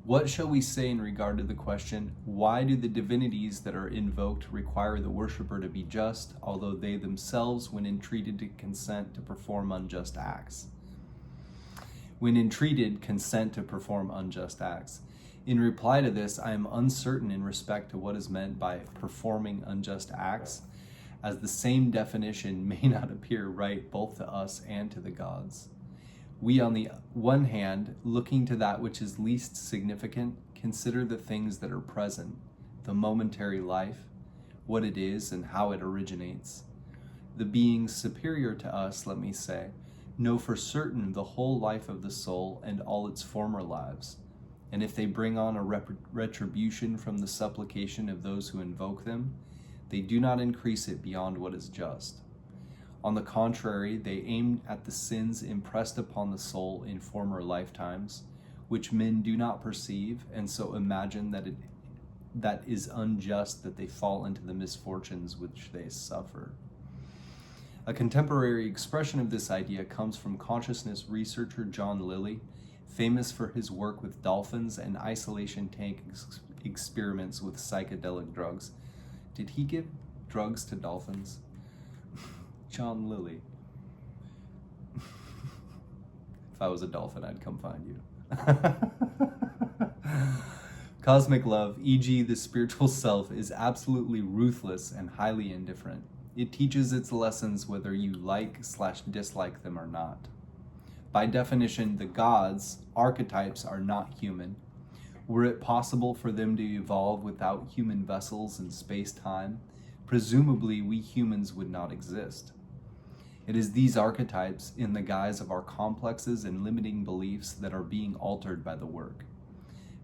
What shall we say in regard to the question, why do the divinities that are invoked require the worshipper to be just, although they themselves, when entreated to consent to perform unjust acts? When entreated, consent to perform unjust acts. In reply to this, I am uncertain in respect to what is meant by performing unjust acts, as the same definition may not appear right both to us and to the gods. We, on the one hand, looking to that which is least significant, consider the things that are present, the momentary life, what it is and how it originates. The beings superior to us, let me say, know for certain the whole life of the soul and all its former lives, and if they bring on a retribution from the supplication of those who invoke them, they do not increase it beyond what is just. On the contrary, they aim at the sins impressed upon the soul in former lifetimes, which men do not perceive, and so imagine that is unjust that they fall into the misfortunes which they suffer. A contemporary expression of this idea comes from consciousness researcher John Lilly, famous for his work with dolphins and isolation tank experiments with psychedelic drugs. Did he give drugs to dolphins? John Lilly. If I was a dolphin, I'd come find you. Cosmic love, e.g. the spiritual self, is absolutely ruthless and highly indifferent. It teaches its lessons whether you like/dislike them or not. By definition, the gods, archetypes, are not human. Were it possible for them to evolve without human vessels in space-time, presumably we humans would not exist. It is these archetypes, in the guise of our complexes and limiting beliefs, that are being altered by the work.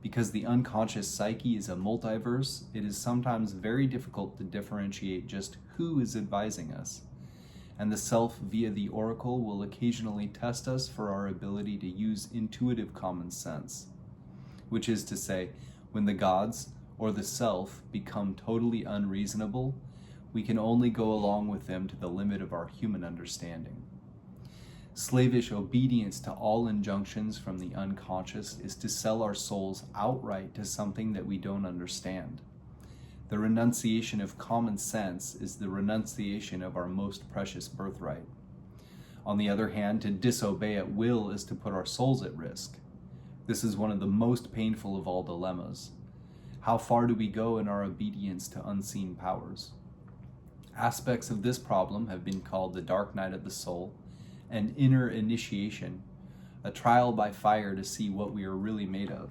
Because the unconscious psyche is a multiverse, it is sometimes very difficult to differentiate just who is advising us. And the self via the oracle will occasionally test us for our ability to use intuitive common sense. Which is to say, when the gods, or the self, become totally unreasonable, we can only go along with them to the limit of our human understanding. Slavish obedience to all injunctions from the unconscious is to sell our souls outright to something that we don't understand. The renunciation of common sense is the renunciation of our most precious birthright. On the other hand, to disobey at will is to put our souls at risk. This is one of the most painful of all dilemmas. How far do we go in our obedience to unseen powers? Aspects of this problem have been called the dark night of the soul, and inner initiation, a trial by fire to see what we are really made of.